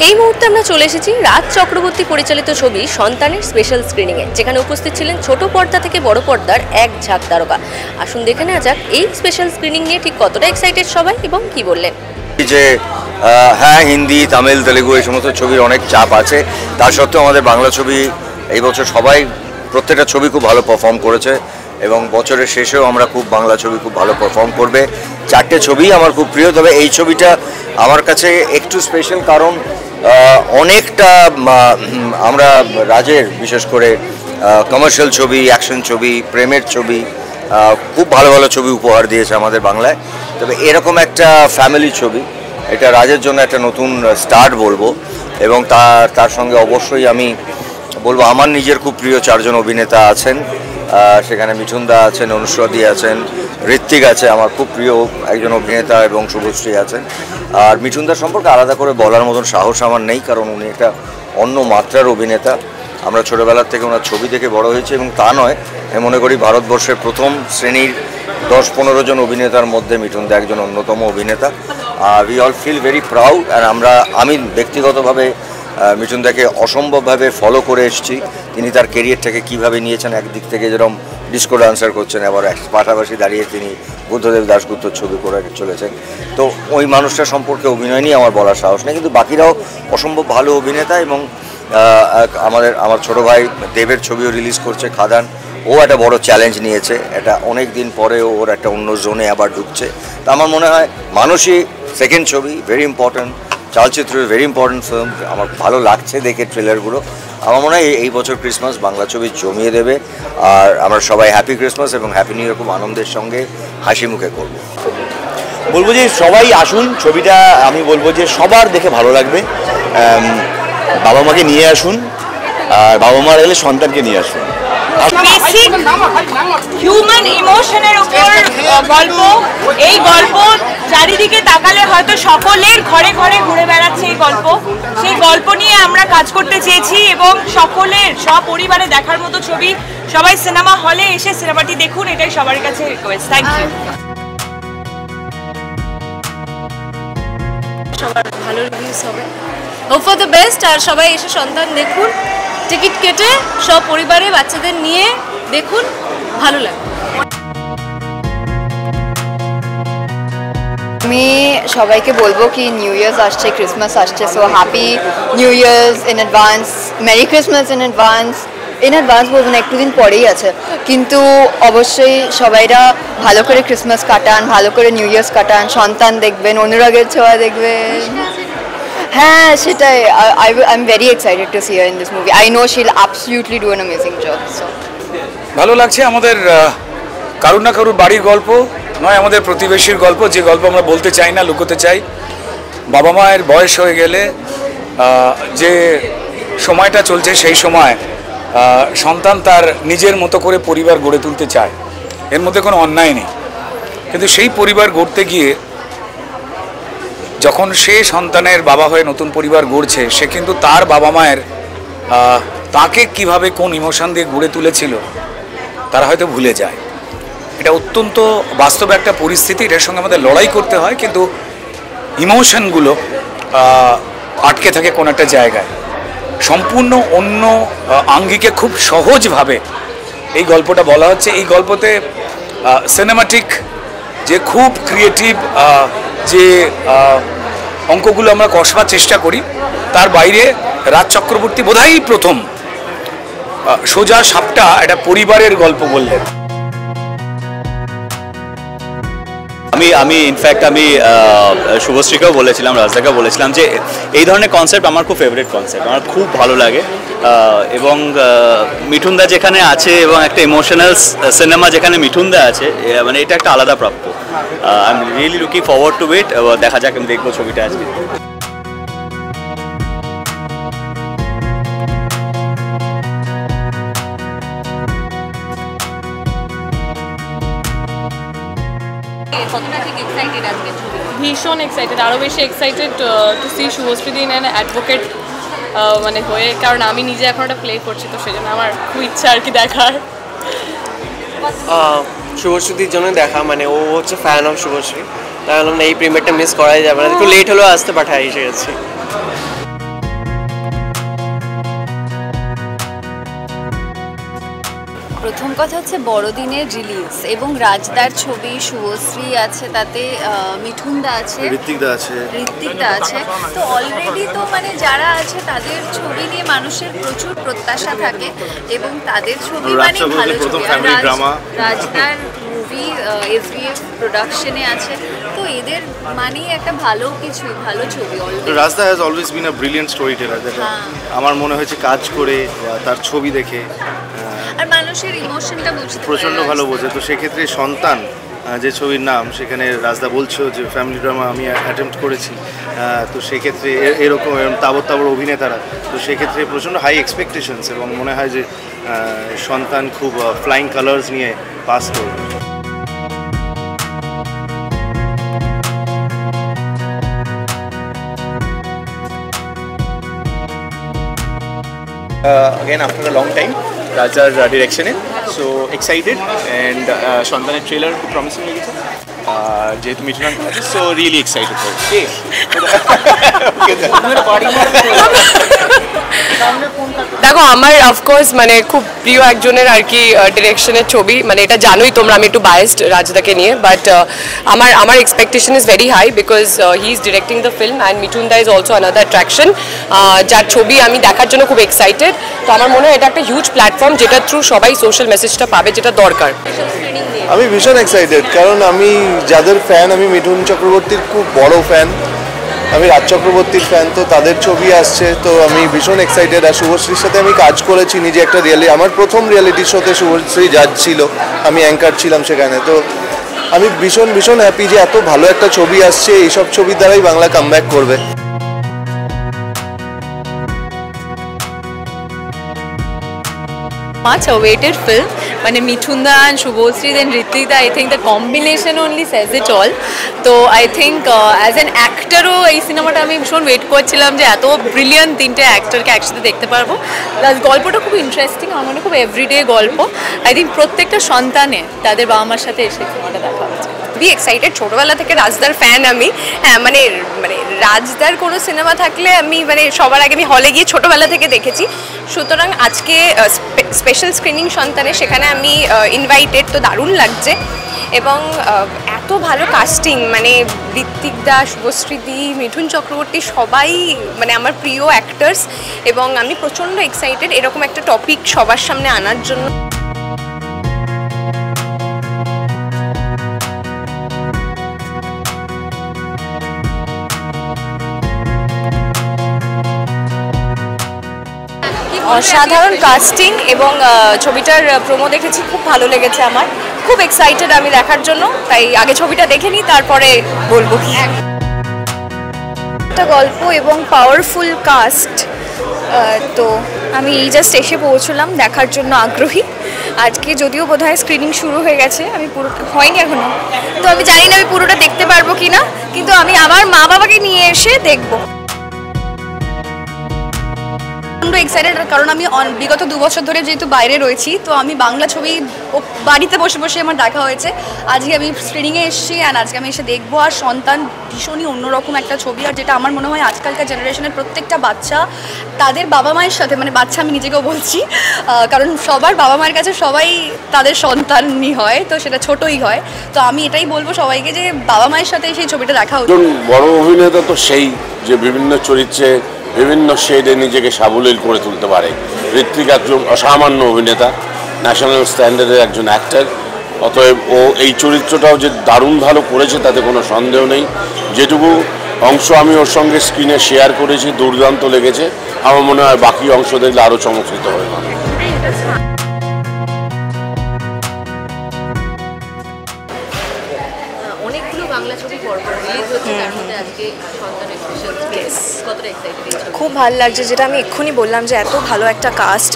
এই মুহূর্তে আমরা চলে এসেছি রাজ চক্রবর্তী পরিচালিত ছবি সন্তানের স্পেশাল স্ক্রিনিংয়ে, যেখানে উপস্থিত ছিলেন ছোট পর্দা থেকে বড় পর্দার এক ঝাঁক তারকা। আসুন দেখে নেওয়া যাক এই স্পেশাল স্ক্রিনিং নিয়ে ঠিক কতটা এক্সাইটেড সবাই এবং কি বললেন। যে হ্যাঁ, হিন্দি, তামিল, তেলেগু এই সমস্ত ছবির অনেক চাপ আছে, তা সত্ত্বেও আমাদের বাংলা ছবি এই বছর সবাই প্রত্যেকটা ছবি খুব ভালো পারফর্ম করেছে এবং বছরের শেষেও আমরা খুব বাংলা ছবি খুব ভালো পারফর্ম করবে। চারটে ছবি আমার খুব প্রিয়, তবে এই ছবিটা আমার কাছে একটু স্পেশাল, কারণ অনেকটা আমরা রাজের বিশেষ করে কমার্শিয়াল ছবি, অ্যাকশন ছবি, প্রেমের ছবি, খুব ভালো ভালো ছবি উপহার দিয়েছে আমাদের বাংলায়। তবে এরকম একটা ফ্যামিলি ছবি, এটা রাজের জন্য একটা নতুন স্টার্ট বলবো। এবং তার সঙ্গে অবশ্যই আমি বলবো আমার নিজের খুব প্রিয় চারজন অভিনেতা আছেন, সেখানে মিঠুনদা আছেন, অনুশ্রী আছেন, ঋত্বিক আছে, আমার খুব প্রিয় একজন অভিনেতা, এবং শুভশ্রী আছেন। আর মিঠুনদার সম্পর্কে আলাদা করে বলার মতন সাহস আমার নেই, কারণ উনি একটা অন্য মাত্রার অভিনেতা। আমরা ছোটোবেলার থেকে ওনার ছবি দেখে বড় হয়েছি, এবং তা নয়, আমি মনে করি ভারতবর্ষের প্রথম শ্রেণীর 10-15 জন অভিনেতার মধ্যে মিঠুনদা একজন অন্যতম অভিনেতা। We all feel very proud. আর আমি ব্যক্তিগতভাবে মিঠুনদাকে অসম্ভবভাবে ফলো করে এসেছি। তিনি তার কেরিয়ারটাকে কীভাবে নিয়েছেন, একদিক থেকে যেরকম ডিস্কো ডান্সার করছেন, আবার পাশাপাশি দাঁড়িয়ে তিনি বুদ্ধদেব দাশগুপ্তর ছবি করে চলেছেন। তো ওই মানুষটা সম্পর্কে অভিনয় নিয়ে আমার বলার সাহস নেই, কিন্তু বাকিরাও অসম্ভব ভালো অভিনেতা। এবং আমার ছোটো ভাই দেবের ছবিও রিলিজ করছে, খাদান। ও একটা বড় চ্যালেঞ্জ নিয়েছে, এটা অনেক দিন পরে ওর একটা অন্য জোনে আবার ঢুকছে। তো আমার মনে হয় মানুষই সেকেন্ড ছবি, ভেরি ইম্পর্ট্যান্ট চলচ্চিত্র, ভেরি ইম্পর্ট্যান্ট ফিল্ম। আমার ভালো লাগছে দেখে ট্রেলারগুলো। আমার মনে হয় এই বছর ক্রিসমাস বাংলা ছবি জমিয়ে দেবে। আর আমরা সবাই হ্যাপি ক্রিসমাস এবং হ্যাপি নিউ ইয়ার খুব আনন্দের সঙ্গে হাসি মুখে করবো। বলবো যে সবাই আসুন, ছবিটা আমি বলবো যে সবার দেখে ভালো লাগবে। বাবা মাকে নিয়ে আসুন, আর বাবা মা এলে সন্তানকে নিয়ে আসুন। বেসিক হিউম্যান ইমোশনের উপর গল্প। এই গল্প চারিদিকে তাকালে হয়তো সকলের ঘরে ঘরে ঘুরে বেড়াচ্ছে এই গল্প। সেই গল্প নিয়ে আমরা কাজ করতে চেয়েছি এবং সকলের সপরিবারে দেখার মতো ছবি। সবাই সিনেমা হলে এসে সিনেমাটি দেখুন, এটাই সবার কাছে রিকোয়েস্ট। Thank you. সবার ভালো রিভিউস হবে, হোপ ফর দ্য বেস্ট। আর সবাই এসে সন্তান দেখুন, টিকিট কেটে সব পরিবারে বাচ্চাদের নিয়ে দেখুন, ভালো লাগবে। আমি সবাইকে বলবো কি নিউ ইয়ার্স আসছে, ক্রিসমাস আসছে, so happy new years in advance, merry Christmas in advance বলবো না, একটু দিন পরেই আছে, কিন্তু অবশ্যই সবাইরা ভালো করে ক্রিসমাস কাটান, ভালো করে নিউ ইয়ার্স কাটান, সন্তান দেখবেন, অনুরাগের ছোঁয়া দেখবেন। হ্যাঁ, সেটাই। I am very excited to see her in this movie. I know she will absolutely do an amazing job. So ভালো লাগছে। আমাদের কারুর না কারুর বাড়ির গল্প নয়, আমাদের প্রতিবেশীর গল্প, যে গল্প আমরা বলতে চাই না, লুকোতে চাই। বাবা মায়ের বয়স হয়ে গেলে যে সময়টা চলছে, সেই সময় সন্তান তার নিজের মতো করে পরিবার গড়ে তুলতে চায়, এর মধ্যে কোনো অন্যায় নেই। কিন্তু সেই পরিবার গড়তে গিয়ে যখন সে সন্তানের বাবা হয়ে নতুন পরিবার গড়ছে, সে কিন্তু তার বাবা মায়ের তাকে কিভাবে কোন ইমোশন দিয়ে গড়ে তুলেছিল তারা হয়তো ভুলে যায়। এটা অত্যন্ত বাস্তব একটা পরিস্থিতি, এটার সঙ্গে আমাদের লড়াই করতে হয়, কিন্তু ইমোশনগুলো আটকে থাকে কোন একটা জায়গায়। সম্পূর্ণ অন্য আঙ্গিকে খুব সহজভাবে এই গল্পটা বলা হচ্ছে। এই গল্পতে সিনেমাটিক যে খুব ক্রিয়েটিভ যে অঙ্কগুলো আমরা কষবার চেষ্টা করি, তার বাইরে রাজ চক্রবর্তী বোধহয় প্রথম সোজা সাপটা একটা পরিবারের গল্প বললেন। আমি ইনফ্যাক্ট আমি শুভশ্রীকেও বলেছিলাম, রাজদাকেও বলেছিলাম যে এই ধরনের কনসেপ্ট আমার খুব ফেভারিট কনসেপ্ট, আমার খুব ভালো লাগে। এবং মিঠুনদা যেখানে আছে এবং একটা ইমোশনাল সিনেমা যেখানে মিঠুনদা আছে, মানে এটা একটা আলাদা প্রাপ্য। I am really looking forward to it. দেখা যাক, আমি দেখবো ছবিটা আজকে। ভীষণ এক্সাইটেড, আরও বেশি excited to see Subhashree in an advocate মানে হয়ে, কারণ আমি নিজে এখন একটা প্লে করছি, তো সেই জন্য আমার খুব ইচ্ছা আর কি দেখার। শুভশ্রীর জন্য দেখা, মানে ও হচ্ছে ফ্যান অফ শুভশ্রী, তাই বললাম না এই প্রিমিয়ারটা মিস করাই যাবে না, একটু লেট হলেও আসতে পাঠাই এসে গেছি। প্রথম কথা হচ্ছে বড়দিনের রিলিজ এবং রাজদার ছবি, শুভশ্রী আছে, তাতে মিঠুনদা আছে, ঋত্বিকদা আছে। তো অলরেডি তো মানে যারা আছে তাদের ছবি নিয়ে মানুষের প্রচুর প্রত্যাশা থাকে এবং তাদের ছবি মানে ভালো ছবি। রাজদার মুভি SVF প্রোডাকশনে আছে, তো এদের মানেই একটা ভালো কিছু, ভালো ছবি। রাজদা has always been a brilliant storyteller, যেটা আমার মনে হয়েছে কাজ করে তার ছবি দেখে আর মানুষের ইমোশনটা বুঝতে প্রচণ্ড ভালো বোঝে। তো সেক্ষেত্রে সন্তান যে ছবির নাম, সেখানে রাজদা বলছো যে ফ্যামিলি ড্রামা আমি অ্যাটেম্প্ট করেছি, তো সেক্ষেত্রে এরকম তাবর তাবর অভিনেতারা, তো সেক্ষেত্রে প্রচণ্ড হাই এক্সপেকটেশনস এবং মনে হয় যে সন্তান খুব ফ্লাইং কালার্স নিয়ে পাস করবে। Again after a long time, Rajar direction it, so excited and Shantaner trailer খুব promising লেগেছে, যেহেতু মিঠুন আছে, so really excited for it. দেখো আমার অফকোর্স মানে খুব প্রিয় একজনের আর কি ডিরেকশনের ছবি, মানে এটা জানোই তোমরা আমি একটু বায়াসড রাজদাকে নিয়ে, বাট আমার expectation is very high because he is directing the film and Mithun da is also another attraction, যার ছবি আমি দেখার জন্য খুব এক্সাইটেড। তো আমার মনে হয় এটা একটা হিউজ প্ল্যাটফর্ম যেটা থ্রু সবাই সোশ্যাল মেসেজটা পাবে, যেটা দরকার। আমি ভীষণ এক্সাইটেড, কারণ আমি যাদের ফ্যান, আমি মিঠুন চক্রবর্তীর খুব বড় ফ্যান, আমি রাজ চক্রবর্তীর ফ্যান, তো তাদের ছবি আসছে, তো আমি ভীষণ এক্সাইটেড। আর শুভশ্রীর সাথে আমি কাজ করেছি নিজে একটা আমার প্রথম রিয়েলিটি শোতে শুভশ্রী জাজ ছিল, আমি অ্যাঙ্কার ছিলাম সেখানে। তো আমি ভীষণ ভীষণ হ্যাপি যে এত ভালো একটা ছবি আসছে, এইসব ছবির দ্বারাই বাংলা কামব্যাক করবে। Much awaited film, মানে মিঠুনদা and Subhashree and ঋত্বিকদা, I think the combination only says it all. তো I think as an actorও এই সিনেমাটা আমি ভীষণ ওয়েট করছিলাম যে এত ব্রিলিয়ান্ট তিনটে অ্যাক্টরকে একসাথে দেখতে পারবো, প্লাস গল্পটা খুব ইন্টারেস্টিং, আমার মনে খুব এভরিডে গল্প। আই থিঙ্ক প্রত্যেকটা সন্তানে তাদের বাবা মার সাথে এসে সিনেমাটা দেখা হচ্ছে। বি এক্সাইটেড, ছোটোবেলা থেকে রাজদার ফ্যান আমি। হ্যাঁ মানে রাজদার কোনো সিনেমা থাকলে আমি মানে সবার আগে আমি হলে গিয়ে ছোটোবেলা থেকে দেখেছি, সুতরাং আজকে স্পেশাল স্ক্রিনিং সন্তানে সেখানে আমি ইনভাইটেড, তো দারুণ লাগছে। এবং এত ভালো কাস্টিং, মানে ঋত্বিকদা, শুভশ্রীদি, মিঠুন চক্রবর্তী সবাই মানে আমার প্রিয় অ্যাক্টার্স, এবং আমি প্রচণ্ড এক্সাইটেড এরকম একটা টপিক সবার সামনে আনার জন্য। অসাধারণ কাস্টিং এবং ছবিটার প্রোমো দেখেছি, খুব ভালো লেগেছে আমার, খুব এক্সাইটেড আমি দেখার জন্য। তাই আগে ছবিটা দেখে নিই, তারপরে বলবো কি। একটা গল্প এবং পাওয়ারফুল কাস্ট, তো আমি এই জাস্ট এসে পৌঁছলাম, দেখার জন্য আগ্রহী। আজকে যদিও বোধহয় স্ক্রিনিং শুরু হয়ে গেছে, আমি পুরোটা হয়নি এখনো, তো আমি জানি না আমি পুরোটা দেখতে পারবো কি না, কিন্তু আমি আমার মা বাবাকে নিয়ে এসে দেখবো। এক্সাইটেড কারণ আমি বিগত 2 বছর ধরে যেহেতু বাইরে রয়েছি, তো আমি বাংলা ছবি বাড়িতে বসে বসে আমার দেখা হয়েছে, আজকে আমি স্ক্রিনিংয়ে এসেছি অ্যান্ড আজকে আমি এসে দেখবো। আর সন্তান ভীষণই অন্যরকম একটা ছবি, আর যেটা আমার মনে হয় আজকালকার জেনারেশনের প্রত্যেকটা বাচ্চা তাদের বাবা মায়ের সাথে, মানে বাচ্চা আমি নিজেকেও বলছি, কারণ সবার বাবা মায়ের কাছে সবাই তাদের সন্তানই হয়, তো সেটা ছোটই হয়। তো আমি এটাই বলবো সবাইকে যে বাবা মায়ের সাথে সেই ছবিটা দেখা উচিত। বড় অভিনেতা তো সেই যে বিভিন্ন চরিত্রে বিভিন্ন শেডে নিজেকে সাবলীল করে তুলতে পারে। ঋত্বিক একজন অসামান্য অভিনেতা, ন্যাশনাল স্ট্যান্ডার্ডের একজন অ্যাক্টর, অতএব ও এই চরিত্রটাও যে দারুণ ভালো করেছে তাতে কোনো সন্দেহ নেই। যেটুকু অংশ আমি ওর সঙ্গে স্ক্রিনে শেয়ার করেছি দুর্দান্ত লেগেছে, আমার মনে হয় বাকি অংশ দেখলে আরও চমৎকৃত হবে। অনেকগুলো বাংলা ছবি পরপর রিলিজ হচ্ছে, তার মধ্যে আজকে সন্তানের স্পেশাল স্পেস, কতটা এক্সাইটেড? খুব ভালো লাগছে, যেটা আমি এক্ষুনি বললাম যে এত ভালো একটা কাস্ট,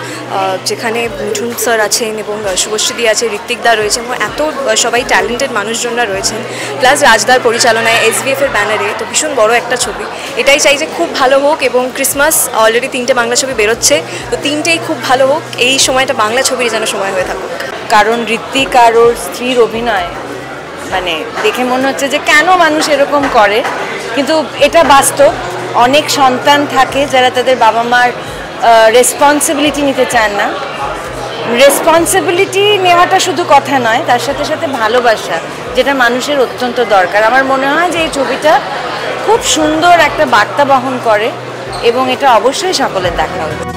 যেখানে মিঠুন স্যার আছেন এবং শুভশ্রীদি আছে, ঋত্বিকদা রয়েছেন, এবং এত সবাই ট্যালেন্টেড মানুষজনরা রয়েছেন, প্লাস রাজদার পরিচালনায় SVF এর ব্যানারে, তো ভীষণ বড় একটা ছবি। এটাই চাই যে খুব ভালো হোক, এবং ক্রিসমাস অলরেডি 3টে বাংলা ছবি বেরোচ্ছে, তো 3টেই খুব ভালো হোক, এই সময়টা বাংলা ছবির যেন সময় হয়ে থাকুক। কারণ ঋত্বিক আর ওর স্ত্রীর অভিনয় মানে দেখে মনে হচ্ছে যে কেন মানুষ এরকম করে, কিন্তু এটা বাস্তব। অনেক সন্তান থাকে যারা তাদের বাবা মার রেসপন্সিবিলিটি নিতে চান না, রেসপন্সিবিলিটি নেওয়াটা শুধু কথা নয়, তার সাথে সাথে ভালোবাসা, যেটা মানুষের অত্যন্ত দরকার। আমার মনে হয় যে এই ছবিটা খুব সুন্দর একটা বার্তা বহন করে এবং এটা অবশ্যই সকলের দেখা উচিত।